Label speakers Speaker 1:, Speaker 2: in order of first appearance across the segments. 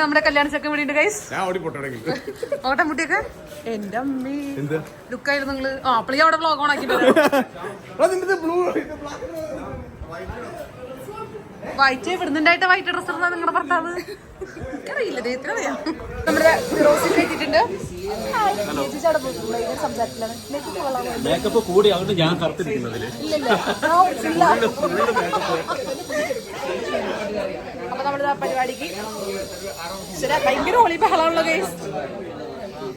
Speaker 1: നമ്മുടെ കല്യാണ ചെക്കൻ വേണ്ടി ഗൈസ് ഓട്ടംമുട്ടിയൊക്കെ എന്റെ അമ്മി ലുക്കായിരുന്നു നിങ്ങള് അപ്പളി അവിടെ വ്ലോഗ് ഓൺ ആക്കി വൈറ്റ് ഇവിടുന്നുണ്ടായിട്ട് വൈറ്റ് ഡ്രസ് ഇടുന്ന നിങ്ങളുടെ ഭർത്താവ് അറിയില്ല ദൈവത്തിന് അറിയാം. നമ്മുടെ റോസിൽ എത്തിയിട്ടുണ്ട്.
Speaker 2: മേക്കപ്പ് കൂടി അതുകൊണ്ട് ഞാൻ കറുത്തിരിക്കുന്നതില്
Speaker 1: അപ്പൊ നമ്മുടെ പരിപാടിക്ക് ഭയങ്കര ഹോളി ബഹളമുള്ള കേസ്.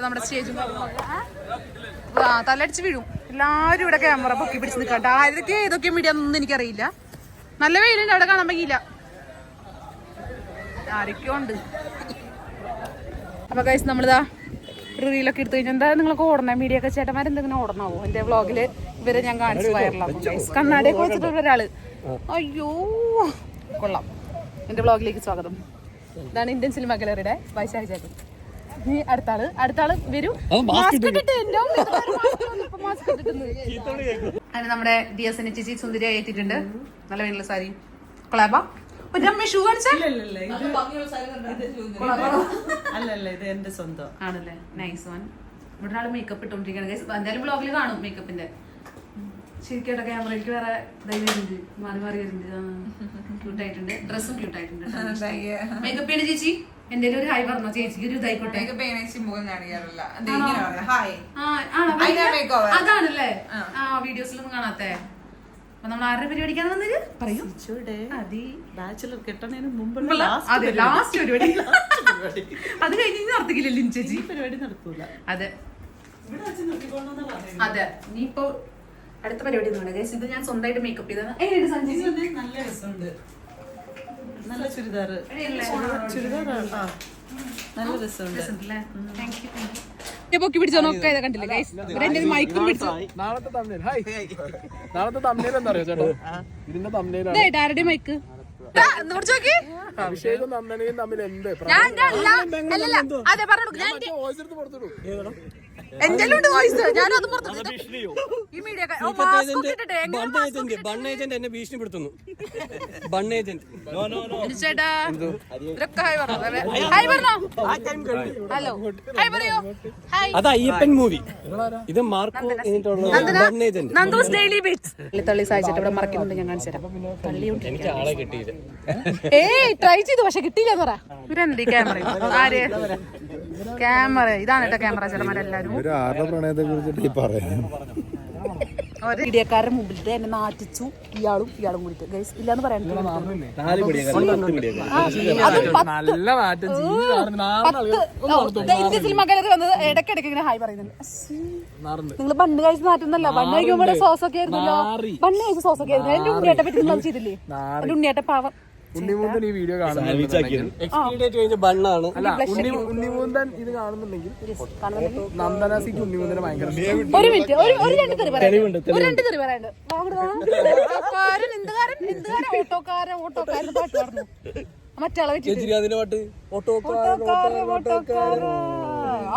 Speaker 1: നമ്മുടെ സ്റ്റേജും തലടിച്ച് വീഴും. എല്ലാവരും ഇവിടെ ക്യാമറ പൊക്കി പിടിച്ച് നിൽക്കട്ടെ. ആരൊക്കെ ഏതൊക്കെ മീഡിയ ഒന്നും എനിക്കറിയില്ല. നല്ല വെയിലുണ്ട് അവിടെ കാണാൻ പറ്റിയില്ല. ആരൊക്കെയോ ഉണ്ട്. അപ്പൊ ഗൈസ് നമ്മളിതാ റീലൊക്കെ എടുത്തു കഴിഞ്ഞാൽ എന്താ നിങ്ങളൊക്കെ ഓടണേ മീഡിയ ഒക്കെ ചേട്ടന്മാരെന്തെങ്കിലും ഓടണാവോ? എന്റെ വ്ളോഗില് ഇവരെ ഞാൻ കാണിച്ച് വൈറലാക്കും. കണ്ണാടിയൊക്കെ വെച്ചിട്ടുള്ള ഒരാള്. അയ്യോ കൊള്ളാം. എന്റെ വ്ളോഗിലേക്ക് സ്വാഗതം. ഇതാണ് ഇന്ത്യൻ സിനിമ ഗാലറിയുടെ വൈശാഖ് ചേട്ടൻ. നീ അടുത്താള് വരും. അതിന് നമ്മുടെ DSN ചേച്ചി സുന്ദരിയായി എത്തിയിട്ടുണ്ട്. നല്ല വീട്ടിലെ സാരി കൊളാബ. ഷൂ ആണല്ലേ നൈസ് വൺ. ഇവിടെ ആള് മേക്കപ്പ് ഇട്ടോണ്ടിരിക്കുകയാണ്. എന്തായാലും ബ്ലോഗിൽ കാണും മേക്കപ്പിന്റെ. ശരിക്കും ക്യാമറയ്ക്ക് വേറെ വരുന്നുണ്ട്, മാറി മാറി വരുന്നുണ്ട്. ക്യൂട്ടായിട്ടുണ്ട്. ഡ്രസ്സും ക്യൂട്ടായിട്ടുണ്ട്. മേക്കപ്പ് ചെയ്യണ ചേച്ചി എന്റെ ഒരു ഹായ് പറഞ്ഞോ? ചേച്ചിക്ക് ഒരു ഇതായിക്കോട്ടെ. അതാണല്ലേ വീഡിയോസിലൊന്നും കാണാത്തെ. അപ്പൊ നമ്മൾ ആരുടെ പരിപാടിക്കാണ് വന്നത് പറയൂ. അതെ ലാസ്റ്റ് പരിപാടി. അത് കഴിഞ്ഞ് നടത്തിക്കില്ലല്ലോ ചേച്ചി പരിപാടി നടക്കൂല. അതെ അതെ ഇനിയിപ്പോ അടുത്ത പരിപാടി ഒന്നും. ഇത് ഞാൻ സ്വന്തമായിട്ട് മേക്കപ്പ് ചെയ്തതാണ്.
Speaker 3: നല്ല രസമുണ്ട്. നല്ല ചുരിദാറ് നല്ല രസമുണ്ട്.
Speaker 1: പൊക്കി പിടിച്ചോ നോക്ക കണ്ടില്ലേ ഗൈസ്. മൈക്കും പിടിച്ചു. ആരുടെ മൈക്ക്
Speaker 4: അഭിഷേകും നന്ദനയും തമ്മിൽ എന്ത്
Speaker 1: അതെ പറഞ്ഞു. എന്തെങ്കിലും ഉണ്ട് വോയിസ്. ഞാനത്
Speaker 2: ബണ്ണേജന്റ് എന്നെ ഭീഷണിപ്പെടുത്തുന്നു.
Speaker 1: ചേട്ടാ ഹായ് പറഞ്ഞോ. ഹലോ ഹായ് പറയോ.
Speaker 2: അത് അയ്യപ്പൻ മൂവി. ഇത് മാർക്കോ
Speaker 1: നന്ദൂസ് ഡെയിലി ബീറ്റ്സ്. തള്ളി സാധിച്ചിട്ട് ഇവിടെ മറക്കുന്നുണ്ട്. ഞാൻ കാണിച്ചു തരാം.
Speaker 2: എനിക്ക് ആളെ കിട്ടിയില്ല.
Speaker 1: ട്രൈ ചെയ്തു പക്ഷെ കിട്ടിയില്ലെന്ന് പറ. ഇവരെന്ത് ക്യാമറ ആര് ക്യാമറ ഇതാണ് കേട്ടോ ക്യാമറ ചേട്ടന്മാരെല്ലാരും. മീഡിയക്കാരുടെ മുമ്പിലിട്ട് എന്നെ നാട്ടിച്ചു. ഇയാളും കൂടിയിട്ട് ഗൈസ് ഇല്ലാന്ന് പറയാൻ ഇന്ത്യൻ സിനിമ ഗാലറി വന്നത് ഇടയ്ക്കിടയ്ക്ക് ഇങ്ങനെ ഹായ് പറയുന്നുണ്ട്. നിങ്ങൾ ബണ്ണ് കഴിച്ച് നാട്ടുന്നല്ല. ബണ്ണ് കഴിക്കുമ്പോൾ സോസ് ഒക്കെ ആയിരുന്നല്ലോ. ബണ്ണ് കഴിച്ച് സോസ് ഒക്കെ ആയിരുന്നു. എന്റെ ഉണ്ണിയേട്ട പറ്റി നിങ്ങൾ ചെയ്തില്ലേ? എന്റെ ഉണ്ണിയേട്ട പാവം.
Speaker 4: ഉണ്ണിമൂന്തൻ ഈ വീഡിയോ കാണുന്നുണ്ടെങ്കിൽ ഇത് കാണുന്നുണ്ടെങ്കിൽ നന്ദനാസിക്ക് ഉണ്ണിമൂന്തനെ ഭയങ്കര
Speaker 1: ഒരു മിനിറ്റ് ഒരു രണ്ട് തെറി പറയാനുണ്ട്. ഓട്ടോക്കാരൻ പാട്ട് പറഞ്ഞു. മറ്റാളെ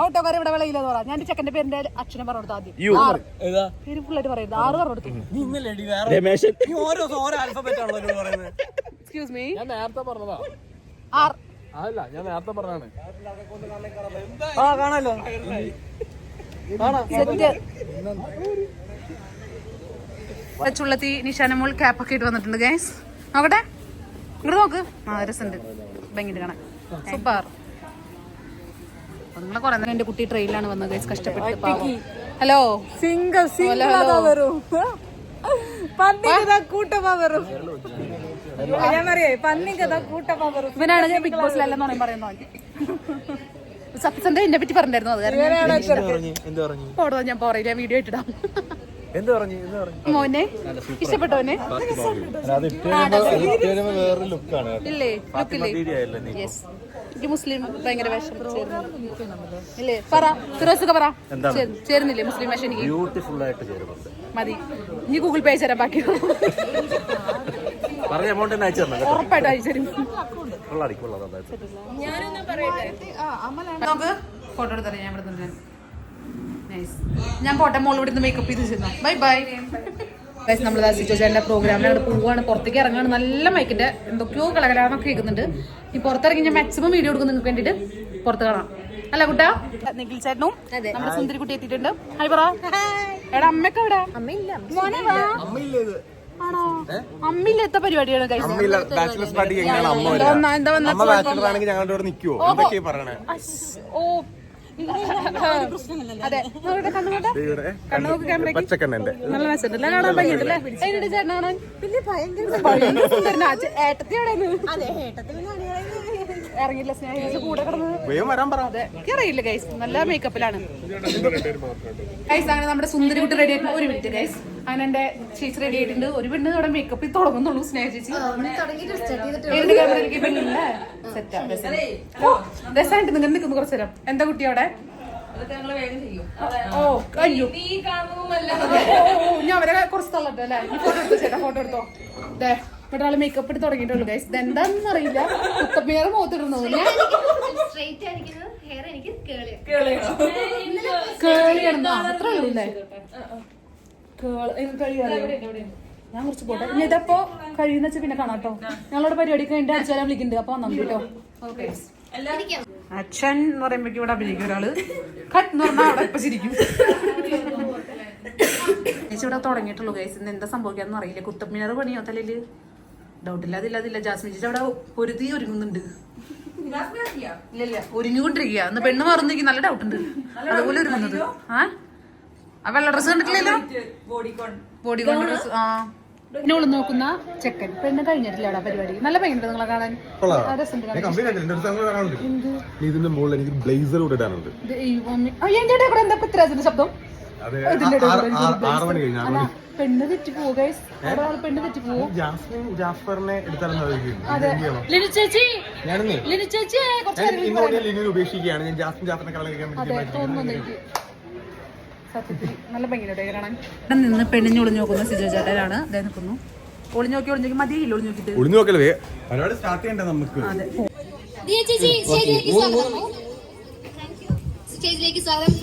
Speaker 1: ഓട്ടോക്കാരൻ ഇവിടെ വിളയില്ലെന്ന് പറയാം. ഞാൻ ചെക്കന്റെ പേരിന്റെ അക്ഷരം പറഞ്ഞു കൊടുത്തു. ആദ്യം പേര് ഫുള്ളായിട്ട് പറയുന്നത് 6 പറഞ്ഞു കൊടുത്തു. എക്സ്ക്യൂസ് മീ
Speaker 4: ഞാൻ നേരത്തെ പറഞ്ഞതാ. അതല്ല ഞാൻ നേരത്തെ പറഞ്ഞാണ്.
Speaker 2: കാണാലോ
Speaker 1: ചുള്ളത്തി നിശാനമോൾ ക്യാപ്പൊക്കെ ഇട്ട് വന്നിട്ടുണ്ട് ഗൈസ്. നോക്കട്ടെ ഇങ്ങോട്ട് നോക്ക്. രസമുണ്ട് ഭയങ്കര കാണാൻ സൂപ്പർ. നിങ്ങളെ കുറെ നേരം എന്റെ കുട്ടി ട്രെയിനിലാണ് വന്നത് ഗൈസ് കഷ്ടപ്പെട്ട്. ഹലോ ഇവനാണ് ഞാൻ ബിഗ് ബോസിലെല്ലാം പറയുന്ന സത്യസന്ധ എന്നെ പറ്റി പറഞ്ഞിരുന്നു. അത് ഓടോ ഞാൻ പറയില്ല വീഡിയോ ഇട്ടിടാം. മോനെ ഇഷ്ടപ്പെട്ടോനെ ഇല്ലേ ലുക്കില്ലേ? യെസ് എനിക്ക് മുസ്ലിം ഭയങ്കര വേഷം ഇല്ലേ? പറ ഫിറോസൊക്കെ പറ ചേരുന്നില്ലേ മുസ്ലിം വേഷം? എനിക്ക് മതി. ഇനി ഗൂഗിൾ പേ അയച്ചു തരാം. ബാക്കി ഉറപ്പായിട്ട് അയച്ചു തരും. നമുക്ക് ഫോട്ടോ എടുത്തറിയാം. ഞാൻ ഇവിടെ ഞാൻ പോട്ടെ മോൾ ഇവിടെ നിന്ന് മേക്കപ്പ് ചെയ്ത് ചെയ്യുന്നു. Bye bye. നമ്മൾ സിറ്റുവേഷൻ്റെ പ്രോഗ്രാമിൽ പോവാണ്, പുറത്തേക്ക് ഇറങ്ങാണ്. നല്ല മൈക്കിന്റെ എന്തൊക്കെയോ കളകലാന്നൊക്കെ കേൾക്കുന്നുണ്ട്. ഈ പുറത്തിറങ്ങി ഞാൻ മാക്സിമം വീഡിയോ കൊടുക്കും നിങ്ങൾക്ക് വേണ്ടിയിട്ട്. പുറത്ത് കാണാം അല്ല കുട്ടാ. നിഖിൽ ചേട്ടനും നമ്മുടെ സുന്ദരി കുട്ടി എത്തിയിട്ടുണ്ട്. ഹായ് പറ. എടാ അമ്മയൊക്കെ എവിടെ? ആണോ? അമ്മയില്ലാത്ത പരിപാടിയാണ്. ഓ അതെ, കണ്ണുനോക്ക് ക്യാമറ നല്ല മെസ്സേജ് അല്ലേ, കാണാൻ ഭംഗിയുണ്ടല്ലേ? അതിന്റെ ചേട്ടൻ കാണാൻ സുന്ദരനാ. ഏട്ടത്തി ഇറങ്ങിയില്ല, സ്നേഹിച്ച് കൂടെ കിടന്നത് അറിയില്ല ഗൈസ്. നല്ല മേക്കപ്പിലാണ് ഗൈസ്. അങ്ങനെ നമ്മുടെ സുന്ദരി കുട്ടി റെഡി ആയിട്ട്. ഒരു മിനിറ്റ് ഗൈസ്. അങ്ങനെ എന്റെ ചേച്ചി റെഡി ആയിട്ടുണ്ട്. ഒരു പെണ്ണ് അവിടെ മേക്കപ്പിൽ തുടങ്ങുന്നുള്ളൂ. സ്നേഹ ചേച്ചി ക്യാമറയിലേക്ക് പെണ്ണില്ലേ രസമായിട്ട് നിങ്ങൾ നിൽക്കുന്നു കുറച്ചു നേരം. എന്താ കുട്ടി അവിടെ? ഓ അയ്യോ, ഞാൻ അവരെ കുറച്ച് തള്ളട്ടെ അല്ലേ? ഫോട്ടോ എടുത്തോ ചേട്ടാ, ഫോട്ടോ എടുത്തോ. അതെ, ഒരാള് മേക്കപ്പ് ഇട്ട് തുടങ്ങിയിട്ടുള്ളൂ ഗൈസ്. ഇതെന്താണെന്ന് അറിയില്ല. കുത്തപ്പേറെ മുഖത്തിടുന്നു. കേളിയാണെന്നോ അത്ര ഉള്ളൂല്ലേ? ഞാൻ കുറച്ച് പോട്ടെ. ഇനി ഇതപ്പോ കഴിയുന്ന വെച്ചാൽ പിന്നെ കാണാം കേട്ടോ. ഞങ്ങളുടെ പരിപാടി കഴിഞ്ഞിട്ട് അടിച്ചാലും വിളിക്കുന്നുണ്ട്. അപ്പൊ വന്നു കേട്ടോ. ഓക്കെ. അച്ഛൻ എന്ന് പറയുമ്പോഴേക്കും ഇവിടെ അഭിനയിക്കും ഒരാള്. കട്ട് എന്ന് പറഞ്ഞാൽ അവിടെ ഇപ്പൊ ചിരിക്കും. ചേച്ചി ഇവിടെ തുടങ്ങിയിട്ടുള്ളൂ ഗൈസ്. ഇന്ന് എന്താ സംഭവിക്കാന്ന് അറിയില്ല. കുത്തപ്പിനാറ് പണിയോ തലയില്? ഡൗട്ടില്ല. അതില്ല ജാസ്മിൻ ചേച്ചി അവിടെ പൊരുതി ഒരുങ്ങുന്നുണ്ട്. ഇല്ല ഒരുങ്ങിക്കൊണ്ടിരിക്കുക. അന്ന് പെണ്ണ് മാറുന്നെങ്കിൽ നല്ല ഡൗട്ട് ഉണ്ട്. അതുപോലെ ഒരുങ്ങുന്നത്. ആ വെള്ള ഡ്രസ് കണ്ടിട്ടില്ലല്ലോ? ബോഡികോൺ ഡ്രസ്. ആ പിന്നെ ഉള്ളു നോക്കുന്ന ചെക്കൻ. പെണ്ണ് കഴിഞ്ഞിട്ടില്ല അവിടെ പരിപാടി. നല്ല ഭംഗിയുണ്ട് നിങ്ങളെ കാണാൻ. എന്താ പൃഥ്വിരാജിന്റെ ശബ്ദം? പെണ്ണ് തെറ്റി പോവോ ഗൈസ്? പെണ്ണ് തെറ്റി പോവോ? അതെ ലിനു ചേച്ചി സത്യത്തിൽ നല്ല ഭംഗിയുണ്ട് കാണാൻ. ഇവിടെ നിന്ന് പെണ്ണിഞ്ഞ് ഒളിഞ്ഞു നോക്കുന്ന സിജോ ചേട്ടനാണ്. അതേ നിൽക്കുന്നു. ഒളിഞ്ഞു നോക്കി മതിയില്ല. ഒളിഞ്ഞു നോക്കിട്ട്
Speaker 5: സ്റ്റാർട്ട് ചെയ്യണ്ടേ നമുക്ക്?
Speaker 6: സ്റ്റേജിലേക്ക് സ്വാഗതം.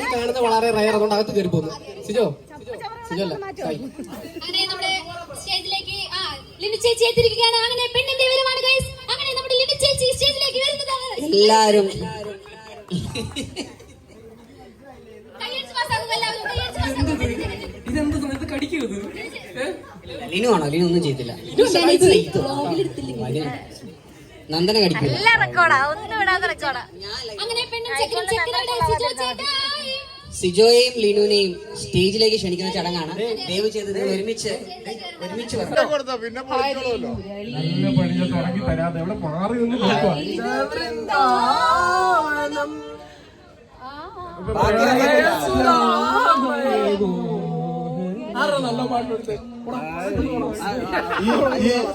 Speaker 7: കാണുന്നത് വളരെ റയർ, അതുകൊണ്ട് അകത്ത് കയറി പോകുന്നു. സിജോ
Speaker 6: അങ്ങനെ നമ്മുടെ സ്റ്റേജിലേക്ക് ലിനു ചേച്ചി എത്തിയിരിക്കുകയാണ്. അങ്ങനെ പെണ്ണിന്റെ വിവരമാണ് ഗൈസ്. അങ്ങനെ നമ്മുടെ ലിനു ചേച്ചി സ്റ്റേജിലേക്ക് വരുന്നതാണ്.
Speaker 7: എല്ലാരും ലിനു ആണോ? ലിനു ഒന്നും ചെയ്തില്ല. നന്ദന കടിക്കില്ല.
Speaker 6: അങ്ങനെ പെണ്ണും ചെക്കനും
Speaker 7: സിജോയെയും ലിനുവിനെയും സ്റ്റേജിലേക്ക് ക്ഷണിക്കുന്ന ചടങ്ങാണ്. ദയവ് ചെയ്ത് ഒരുമിച്ച്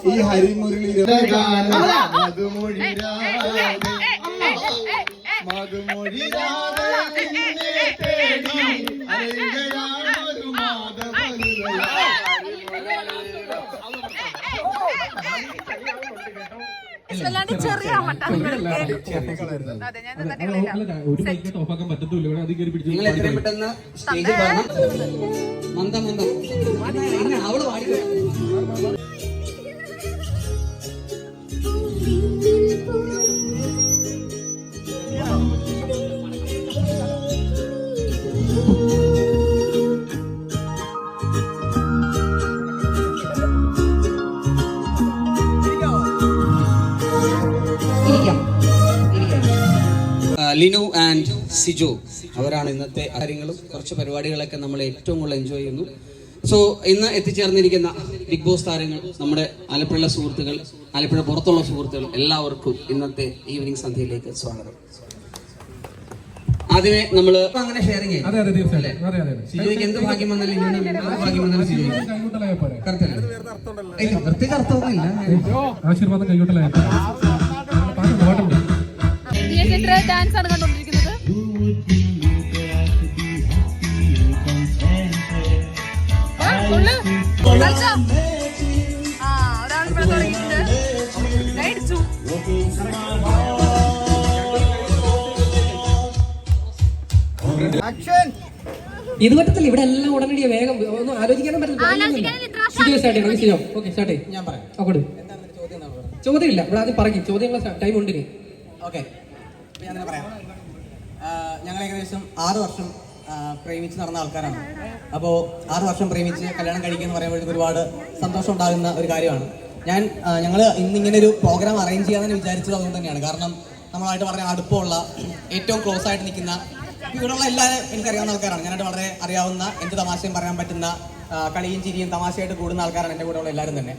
Speaker 5: ഈ ഹരിമുരളി
Speaker 1: ചെറിയ
Speaker 7: നിങ്ങൾ എത്രയും പെട്ടെന്ന് സ്റ്റേജിൽ വരണം. മന്ദം അവള് പാടി. ലിനു ആൻഡ് സിജോ അവരാണ് ഇന്നത്തെ കാര്യങ്ങളും കുറച്ച് പരിപാടികളൊക്കെ നമ്മൾ ഏറ്റവും കൂടുതൽ എൻജോയ് ചെയ്യുന്നു. സോ ഇന്ന് എത്തിച്ചേർന്നിരിക്കുന്ന ബിഗ് ബോസ് താരങ്ങൾ, നമ്മുടെ ആലപ്പുഴ സുഹൃത്തുക്കൾ, ആലപ്പുഴ പുറത്തുള്ള സുഹൃത്തുക്കൾ, എല്ലാവർക്കും ഇന്നത്തെ ഈവനിങ് സന്ധ്യയിലേക്ക് സ്വാഗതം. ആദ്യമേ നമ്മള് അങ്ങനെ ഷെയറിങ് ചെയ്യും. സിജോയ്ക്ക് എന്ത് ഭാഗ്യം വന്നാലും ഭാഗ്യം വന്നാലും സിജോയ്ക്ക് അർത്ഥമൊന്നുമില്ല.
Speaker 4: ആശീർവാദം കൈകൊട്ടലായ
Speaker 1: ഡാൻസ് ആണ് കണ്ടോണ്ടിരിക്കുന്നത്. ഒരാൾ ഇവിടെ തുടങ്ങിയിട്ടുണ്ട്.
Speaker 8: ഇത് പറ്റത്തില്ല, ഇവിടെ എല്ലാം ഉടനടി വേഗം ഒന്നും ആലോചിക്കാനും പറ്റില്ല. സ്റ്റാർട്ട് ചെയ്യണം. ശരിയോ? ഓക്കെ, സ്റ്റാർട്ട് ചെയ്യും.
Speaker 7: ഞാൻ പറയാം.
Speaker 8: ഓക്കെ, ചോദ്യമില്ല, ഇവിടെ ആദ്യം പറയും. ചോദ്യമുള്ള ടൈം ഉണ്ട്.
Speaker 7: ഓക്കെ, ഞാൻ തന്നെ പറയാം. ഞങ്ങൾ ഏകദേശം 6 വർഷം പ്രേമിച്ച് നടന്ന ആൾക്കാരാണ്. അപ്പോൾ 6 വർഷം പ്രേമിച്ച് കല്യാണം കഴിക്കുക എന്ന് പറയുമ്പോഴത്തേക്ക് ഒരുപാട് സന്തോഷം ഉണ്ടാകുന്ന ഒരു കാര്യമാണ്. ഞങ്ങൾ ഇന്നിങ്ങനെ ഒരു പ്രോഗ്രാം അറേഞ്ച് ചെയ്യാമെന്ന് വിചാരിച്ചത് അതുകൊണ്ട് തന്നെയാണ്. കാരണം നമ്മളായിട്ട് വളരെ അടുപ്പമുള്ള, ഏറ്റവും ക്ലോസ് ആയിട്ട് നിൽക്കുന്ന, ഇവിടെയുള്ള എല്ലാവരും എനിക്കറിയാവുന്ന ആൾക്കാരാണ്. ഞാനായിട്ട് വളരെ അറിയാവുന്ന, എന്ത് തമാശയും പറയാൻ പറ്റുന്ന, കളിയും ചിരിയും തമാശയായിട്ട് കൂടുന്ന ആൾക്കാരാണ് എൻ്റെ കൂടെയുള്ള എല്ലാവരും തന്നെ.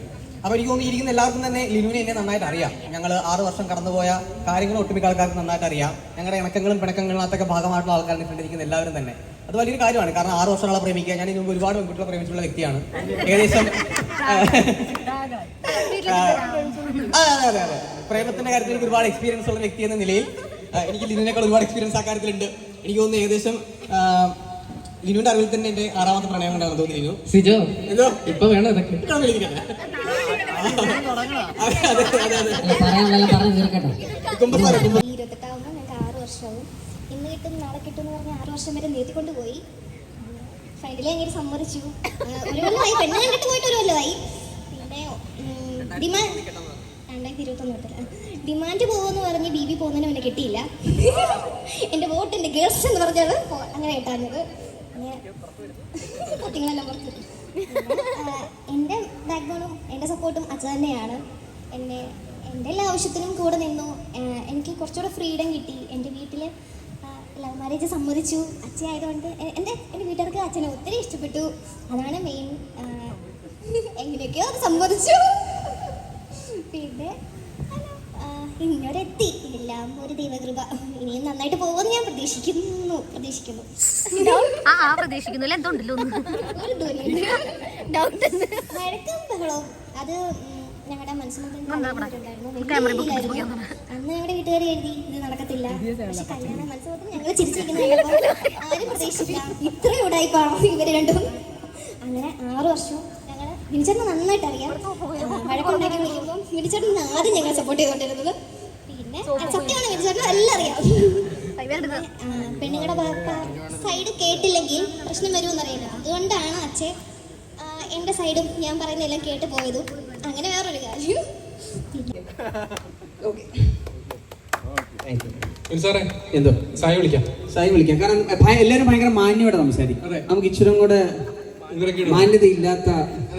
Speaker 7: അപ്പോൾ എനിക്ക് തോന്നി ഇരിക്കുന്ന എല്ലാവർക്കും തന്നെ ലിനുവിനെ എന്നെ നന്നായിട്ട് അറിയാം. ഞങ്ങൾ 6 വർഷം കടന്നുപോയ കാര്യങ്ങൾ ഒട്ടുമിക്ക ആൾക്കാർക്ക് നന്നായിട്ട് അറിയാം. ഞങ്ങളുടെ ഇണക്കങ്ങളും പിണക്കങ്ങളിനകത്തൊക്കെ ഭാഗമായിട്ടുള്ള ആൾക്കാരാണ് കണ്ടിരിക്കുന്ന എല്ലാവരും തന്നെ. അത് വലിയൊരു കാര്യമാണ്. കാരണം 6 വർഷങ്ങളെ പ്രേമിക്കുക. ഞാൻ ഇതിന് മുമ്പ് ഒരുപാട് പെൺകുട്ടികളെ പ്രേമിച്ചുള്ള വ്യക്തിയാണ്. ഏകദേശം അതെ പ്രേമത്തിന്റെ കാര്യത്തിൽ എനിക്ക് ഒരുപാട് എക്സ്പീരിയൻസ് ഉള്ള വ്യക്തി എന്ന നിലയിൽ എനിക്ക് ലിനുവിനേക്കാൾ ഒരുപാട് എക്സ്പീരിയൻസ് ആ കാര്യത്തിലുണ്ട്. എനിക്ക് തോന്നുന്നു ഏകദേശം ലിനുവിന്റെ അറിവിൽ തന്നെ എന്റെ 6ാമത്തെ പ്രണയം കൊണ്ടാണ് തോന്നിയിരുന്നു.
Speaker 8: സിജോ, ഇപ്പൊ വേണം ഇതൊക്കെ.
Speaker 6: 28 ഞങ്ങൾക്ക് 6 വർഷവും ഇന്ന് കിട്ടും നാളെ കിട്ടും എന്ന് പറഞ്ഞ് 6 വർഷം വരെ നീട്ടിക്കൊണ്ട് പോയി. ഫൈനലി അങ്ങനെ സമ്മതിച്ചു. ഒരു കൊല്ലമായി, പെണ്ണ് കണ്ടിട്ട് പോയിട്ട് ഒരു കൊല്ലമായി. പിന്നെ ഡിമാൻഡ് 2021 ഡിമാൻഡ് പോകുമെന്ന് പറഞ്ഞ് ബി പോകുന്നതിന് പിന്നെ കിട്ടിയില്ല. എൻ്റെ വോട്ടിൻ്റെ ഗേൾസ് എന്ന് പറഞ്ഞാണ് അങ്ങനെ കിട്ടാഞ്ഞത്. കുട്ടികളെല്ലാം പുറത്ത്. എൻ്റെ ബാക്ക് ബോണും എൻ്റെ സപ്പോർട്ടും അച്ഛൻ തന്നെയാണ്. എൻ്റെ എല്ലാ ആവശ്യത്തിനും കൂടെ നിന്നു. എനിക്ക് കുറച്ചുകൂടെ ഫ്രീഡം കിട്ടി. എൻ്റെ വീട്ടിൽ ലവ് മാരേജ് സമ്മതിച്ചു. അച്ഛനായതുകൊണ്ട് എൻ്റെ വീട്ടുകാർക്ക് അച്ഛനെ ഒത്തിരി ഇഷ്ടപ്പെട്ടു. അതാണ് മെയിൻ. എങ്ങനെയൊക്കെയോ അത് സമ്മതിച്ചു. പിന്നെ ഇങ്ങോട്ടെത്തി. എല്ലാം ഒരു ദൈവകൃപ. ഇനിയും നന്നായിട്ട് പോകുമെന്ന് ഞാൻ പ്രതീക്ഷിക്കുന്നു. വഴക്കും ബഹളവും അത് ഞങ്ങളുടെ മനസ്സിലുണ്ടായിരുന്നു. അന്ന് ഞങ്ങളുടെ വീട്ടുകാർ എഴുതി ഇത് നടക്കത്തില്ല. പക്ഷെ കല്യാണം മനസ്സിലോട്ട് ഞങ്ങൾ ചിരിച്ചിരിക്കുന്ന ആരും പ്രതീക്ഷിച്ചില്ല. ഇത്രയും ഉടായിപ്പാണോ ഇവര് രണ്ടും. അങ്ങനെ 6 വർഷവും ഞങ്ങൾ വിളിച്ചേട്ടന് നന്നായിട്ട് അറിയാം. വഴക്കുണ്ടാക്കി വിളിക്കുമ്പോൾ വിളിച്ചേട്ടൻ ആദ്യം ഞങ്ങൾ സപ്പോർട്ട് ചെയ്തുകൊണ്ടിരുന്നത്. പിന്നെ സത്യമാണ്, വിളിച്ചേട്ടൻ എല്ലാം അറിയാം. പെണ്ണുങ്ങളുടെ സൈഡ് കേട്ടില്ലെങ്കിൽ പ്രശ്നം വരുമെന്നറിയില്ല. അതുകൊണ്ടാണ് അച്ഛൻ എൻ്റെ സൈഡും ഞാൻ പറയുന്നതെല്ലാം കേട്ട് പോയതും. അങ്ങനെ വേറൊരു കാര്യം.
Speaker 8: എന്തോ സായി വിളിക്കാം.
Speaker 7: കാരണം എല്ലാവരും ഭയങ്കര മാന്യമായിട്ട് സംസാരിക്കും. നമുക്ക് ഇച്ചിരും കൂടെ മാന്യത ഇല്ലാത്ത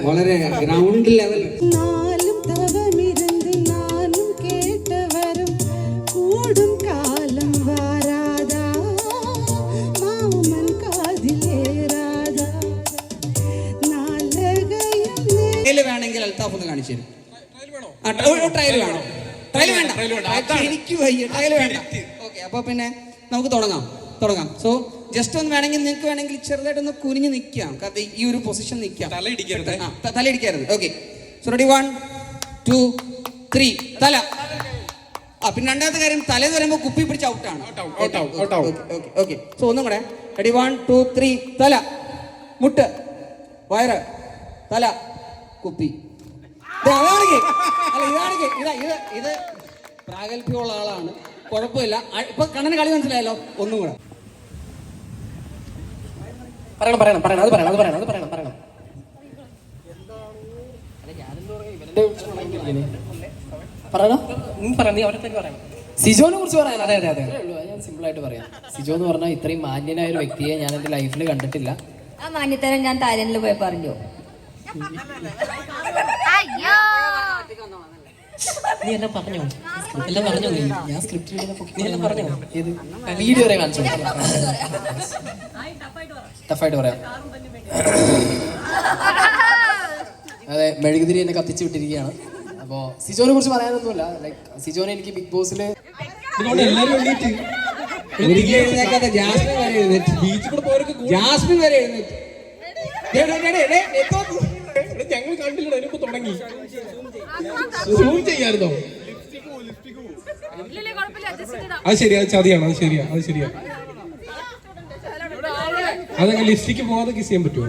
Speaker 7: വളരെ ഗ്രൗണ്ട് ലെവൽ. വേണമെങ്കിൽ അൽത്താഫ് ഒന്ന് കാണിച്ചു തരും. ട്രയൽ വേണം? ട്രയൽ വേണ്ട, എനിക്ക് ട്രയൽ വേണ്ട. ഓക്കെ, അപ്പൊ പിന്നെ നമുക്ക് തുടങ്ങാം. സോ ജസ്റ്റ് ഒന്ന് വേണമെങ്കിൽ നിങ്ങൾക്ക് വേണമെങ്കിൽ ചെറുതായിട്ടൊന്ന് കുനിഞ്ഞ് നിൽക്കാം. കാരണം ഈ ഒരു പൊസിഷൻ നിൽക്കാം, തലയിടിക്കരുത്. ഓക്കെ, സോ റെഡി 1 2 3 തല. പിന്നെ രണ്ടാമത്തെ കാര്യം, തലേന്ന് പറയുമ്പോൾ കുപ്പി പിടിച്ച് ഔട്ടാണ്. ഓക്കെ, സോ ഒന്നും കൂടെ. റെഡി 1 2 3 തല, മുട്ട്, വയറ്, തല, കുപ്പി. ഇത് പ്രാഗൽഭ്യമുള്ള ആളാണ്, കുഴപ്പമില്ല. ഇപ്പൊ കണ്ണന് കളി മനസ്സിലായല്ലോ. ഒന്നും കൂടെ
Speaker 8: പറയണം. സിജോനെ കുറിച്ച് പറയാൻ. അതെ, ഞാൻ സിമ്പിൾ ആയിട്ട് പറയാം. സിജോ എന്ന് പറഞ്ഞാൽ ഇത്രയും മാന്യനായ ഒരു വ്യക്തിയെ ഞാൻ എന്റെ ലൈഫിൽ കണ്ടിട്ടില്ല.
Speaker 9: ആ മാന്യത്തരം ഞാൻ തായ്ലൻഡിൽ പോയി പറഞ്ഞു.
Speaker 8: നീ എല്ലാം പറഞ്ഞോ? ഞാൻ സ്ക്രിപ്റ്റ് നീ എല്ലാം പറഞ്ഞോ? ഏത് വീഡിയോ വരെ കാണിച്ചു? ടഫായിട്ട് പറയാം. അതെ, മെഴുകുതിരി എന്നെ കത്തിച്ചു വിട്ടിരിക്കുകയാണ്. അപ്പോൾ സിജോനെ കുറിച്ച് പറയാനൊന്നുമില്ല. ലൈക്ക് സിജോനെ എനിക്ക് ബിഗ് ബോസിൽ
Speaker 7: ജാസ്മിൻ വരെ എഴുന്നേറ്റ്
Speaker 4: ഞങ്ങൾ കണ്ടില്ല. അതിനിപ്പോ തുടങ്ങി സൂം ചെയ്യാറുണ്ടോ? അത് ശരിയാ, അത് ചതിയാണ്. അത് ശരിയാ. അതങ്ങനെ ലിപ്സ്റ്റിക്ക് പോകാതെ കിസ് ചെയ്യാൻ പറ്റുമോ?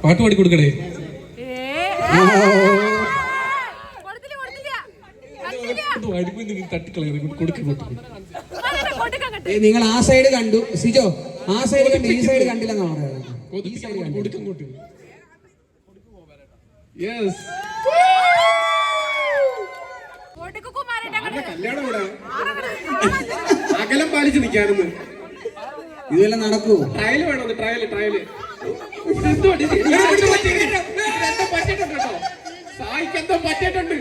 Speaker 4: പാട്ട് പാടി കൊടുക്കണേ. തട്ടിക്കളയും കൊടുക്കും.
Speaker 7: നിങ്ങൾ ആ സൈഡ് കണ്ടു സിജോ, ആ സൈഡ് കണ്ടു, ഈ സൈഡ് കണ്ടില്ലെന്നാണ് പറയുന്നത്. ഈ സൈഡ് കണ്ടു.
Speaker 4: കൊടുക്കും കൂട്ടി. യെസ്. കല്യാണം ഇവിടെ അകലം പാലിച്ച് നിൽക്കാനെന്ന്.
Speaker 7: ഇതുവല്ല നടക്കൂ.
Speaker 4: ട്രയൽ വേണോ? ട്രയൽ പറ്റിട്ടുണ്ട് കേട്ടോ. സായിക്ക് എന്തോ പറ്റിയിട്ടുണ്ട്.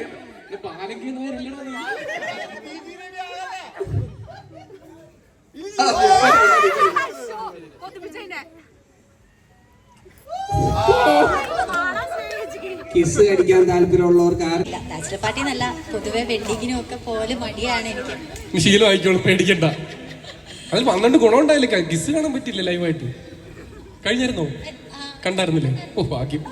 Speaker 4: പാലങ്കി
Speaker 7: കിസ് കടിക്കാൻ താല്പര്യമുള്ളവർക്ക്
Speaker 9: ബാച്ചിലർ പാർട്ടി എന്നല്ല, പൊതുവെ വെഡിങ്ങിനും ഒക്കെ പോലെ മടിയാണ് എനിക്ക്.
Speaker 4: ശീലം ആയിക്കോളും, പേടിക്കണ്ട. അതിൽ 12 ഗുണം ഉണ്ടായില്ലേ. കിസ് കാണാൻ പറ്റില്ല ലൈവായിട്ട്. കഴിഞ്ഞായിരുന്നോ? കണ്ടായിരുന്നില്ലേ? ഓ ഭാഗ്യം.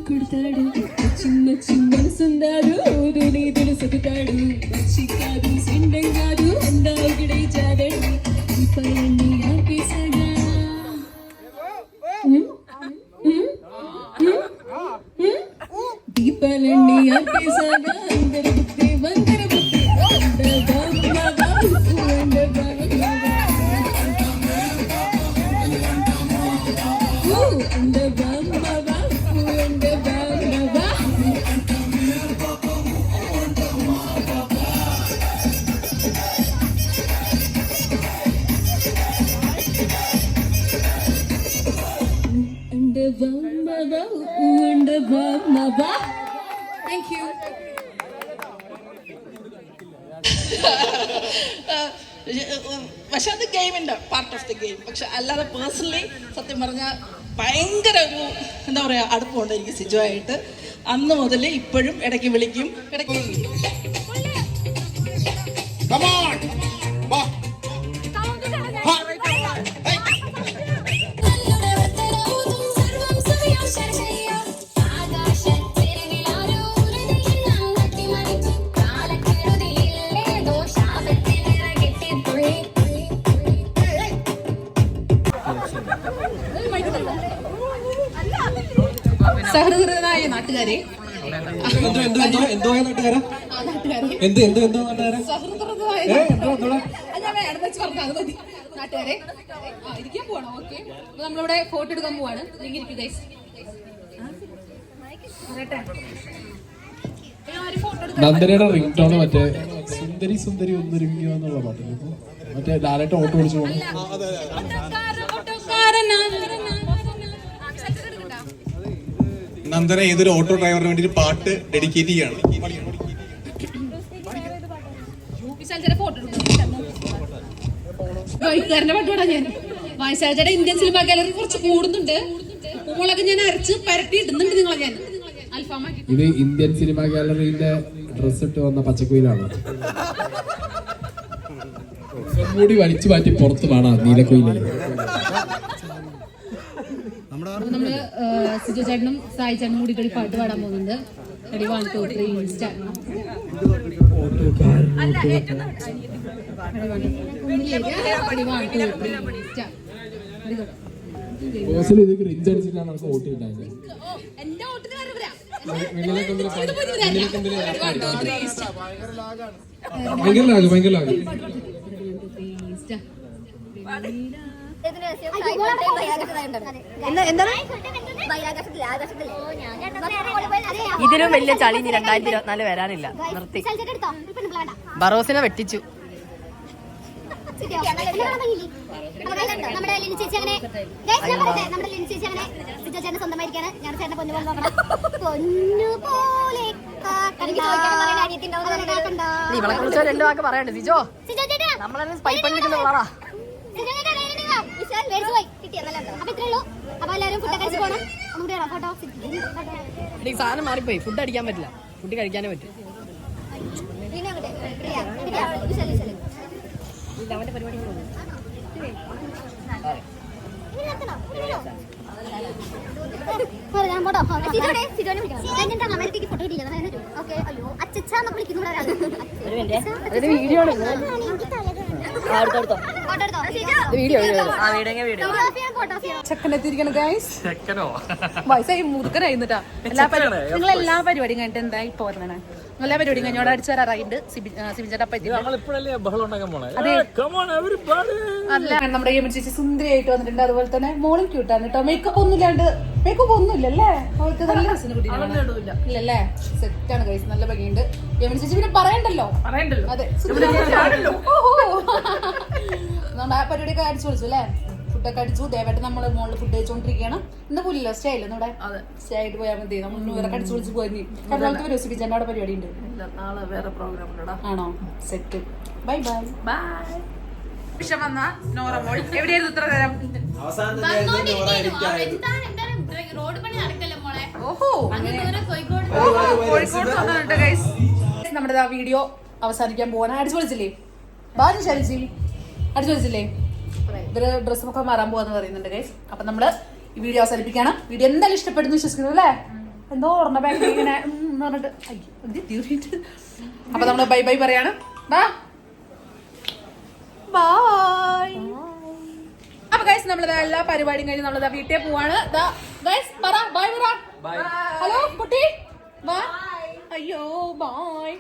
Speaker 10: కొడతాడు చిన్న చిన్న సుందాడు నీతులు సొకుతాడు కాదు సిండం కాదు అందాగిడే చాదడు దీపాలన్నీ ఆపేసాగా దీపాలన్నీ ఆపేసాగా అందరి బుద్ధి వందర బుద్ధి Thank you.
Speaker 3: പക്ഷെ അത് ഗെയിമിൻ്റെ പാർട്ട് ഓഫ് ദി ഗെയിം. പക്ഷെ അല്ലാതെ പേഴ്സണലി സത്യം പറഞ്ഞാൽ ഭയങ്കര ഒരു എന്താ പറയുക അടുപ്പമുണ്ട് എനിക്ക് സിജോ ആയിട്ട്. അന്ന് മുതൽ ഇപ്പോഴും ഇടയ്ക്ക് വിളിക്കും, ഇടയ്ക്ക്
Speaker 1: സഹൃദയരായ നാട്ടുകാരെ, നാട്ടുകാരെ ഇരിക്കാൻ പോവാണോ? ഓക്കെ, നമ്മളിവിടെ ഫോട്ടോ എടുക്കാൻ പോവാണ്.
Speaker 4: നന്ദനയുടെ റിംഗ് ടോണ് മറ്റേ സുന്ദരി സുന്ദരി ഒന്നൊരുങ്ങിയോ എന്നുള്ള പാട്ടില്ല, മറ്റേ ലാലേട്ട ഓട്ടോ ഓടിച്ചു പോകണം.
Speaker 5: നന്ദന ഏതൊരു ഓട്ടോ ഡ്രൈവറിന് വേണ്ടി ഒരു പാട്ട് ഡെഡിക്കേറ്റ് ചെയ്യാണ്.
Speaker 1: വൈകാരന്റെ പാട്ടോടാ ഞാൻ. വായസാചയുടെ ഇന്ത്യൻ സിനിമ ഗാലറി കുറച്ച് കൂടുന്നുണ്ട്. പൂളൊക്കെ ഞാൻ അരച്ച് പരട്ടി ഇടുന്നുണ്ട് നിങ്ങളെ ഞാൻ അൽഫാമാക്കി.
Speaker 4: ഇത് ഇന്ത്യൻ സിനിമ ഗാലറിന്റെ ഡ്രസ് ഇട്ട് വന്ന പച്ചക്കുയിലാണ്. കൂടി വലിച്ചു മാറ്റി പുറത്ത് പാടാ നീലക്കുയില്.
Speaker 1: നമ്മള് സിജോ ചേട്ടനും സായി ചേട്ടനും കൂടി ഒരു പാട്ട് പാടാൻ പോകുന്നുണ്ട്. Ready 1 2 3 start.
Speaker 4: ഇത് ക്രിഞ്ച് അടിച്ചിട്ടാണ് നമുക്ക് വോട്ട് കിട്ടാൻ. ഭയങ്കര ലാഗ്.
Speaker 10: ഇതിലും വലിയ ചളി 2024 വരാനില്ല. നിർത്തി. ബറോസിനെ വെട്ടിച്ചു.
Speaker 6: നമ്മുടെ ലിനി ചേച്ചി അങ്ങനെ സിജോ ചേട്ടനെ സ്വന്തമായിരിക്കാണ്. ഞാൻ ചേട്ടനെ പൊന്നുപോലെ നോക്കണം. പൊന്നുപോലെ
Speaker 10: ഇവളെ കുറിച്ച് 2 വാക്ക് പറയണ്ടേ സിജോ? നമ്മളെ പൈപ്പണിക്കുന്ന വളറാ. സാധനം മാറിപ്പോയി. ഫുഡ് അടിക്കാൻ പറ്റില്ല, ഫുഡ് കഴിക്കാനേ പറ്റും. അവന്റെ പരിപാടി
Speaker 6: ഞാൻ പോട്ടോ സിജോനെ വിളിക്കണം അമേരിക്കക്ക് ഫോട്ടോ കിട്ടിയില്ല. ഓക്കെ അയ്യോ അച്ഛാന്നൊക്കെ വിളിക്കുന്നു
Speaker 10: വീഡിയോ
Speaker 1: ചെക്കനെത്തിരിക്കണം ഗൈസ്. വയസ്സായി മുറുക്കനായിരുന്നിട്ടാ. നിങ്ങൾ എല്ലാ പരിപാടിയും കഴിഞ്ഞിട്ട് എന്താ ഇപ്പൊ പറഞ്ഞേ? എല്ലാ പരിപാടിയും കഴിഞ്ഞോടെ അടിച്ചു തരാറായിട്ടുണ്ട്. സിബിചേട്ടാ അല്ല നമ്മുടെ ചേച്ചി സുന്ദരിയായിട്ട് വന്നിട്ടുണ്ട്. അതുപോലെ തന്നെ മോളും ക്യൂട്ടാണ് കേട്ടോ. മേക്കപ്പ് ഒന്നുമില്ലാണ്ട് മേക്കപ്പ് ഒന്നുമില്ലല്ലേ? അവൾക്ക് നല്ല രസം ഇല്ലല്ലേ? സെറ്റാണ് ഗൈസ്, നല്ല ഭംഗിയുണ്ട്. യമൻ ചേച്ചി പിന്നെ പറയണ്ടല്ലോ. അതെ നമ്മുടെ ആ പരിപാടിയൊക്കെ അടിച്ചു വിളിച്ചു അല്ലേ? ഫുഡൊക്കെ അടിച്ചു. ദേവായിട്ട് നമ്മള് മോളിൽ ഫുഡ് കഴിച്ചോണ്ടിരിക്കുകയാണ്. ഇന്ന് പുല്ലോ സ്റ്റേ ഇല്ല നമ്മുടെ സ്റ്റേ ആയിട്ട് പോയാൽ മതി. നമ്മൾ ഇവരൊക്കെ അടിച്ചു വിളിച്ച് പോയി. എറണാകുളത്ത് വരും സിബിചേട്ടൻ്റെ അവിടെ പരിപാടി ഉണ്ട്.
Speaker 10: നാളെ വേറെ പ്രോഗ്രാം ഉണ്ടോ?
Speaker 1: ആണോ? സെറ്റ്. Bye bye bye. വിഷം വന്ന നോറമോൾ എവിടെയായിരുന്നു ഇത്ര നേരം? ഓഹോ കോഴിക്കോട് വന്നിട്ടുണ്ട് ഗൈസ്. നമ്മുടെ ആ വീഡിയോ അവസാനിക്കാൻ പോകാൻ അടിച്ചു വിളിച്ചില്ലേ? ബാജു ശരിച്ചി അടിച്ചു വിളിച്ചില്ലേ? ഇവര് ഡ്രസ്സൊക്കെ മാറാൻ പോവാന്ന് പറയുന്നുണ്ട് ഗൈസ്. അപ്പൊ നമ്മള് ഈ വീഡിയോ അവസാനിപ്പിക്കണം. വീഡിയോ എന്തായാലും ഇഷ്ടപ്പെടുന്നു വിശ്വസിക്കുന്നു അല്ലേ? എന്തോ ഓർമ്മ ബാങ്ക് ഇങ്ങനെ പറഞ്ഞിട്ട്. അപ്പൊ നമ്മള് ബൈ ബൈ പറയാണ്. ബാ ബൈ. അപ്പൊ ഗൈസ് നമ്മളത് എല്ലാ പരിപാടിയും കഴിഞ്ഞ് നമ്മളിതാ വീട്ടിൽ പോവാണ്. ഗൈസ് പറ ബൈ പറ. ഹലോ കുട്ടി ബൈ. അയ്യോ ബൈ.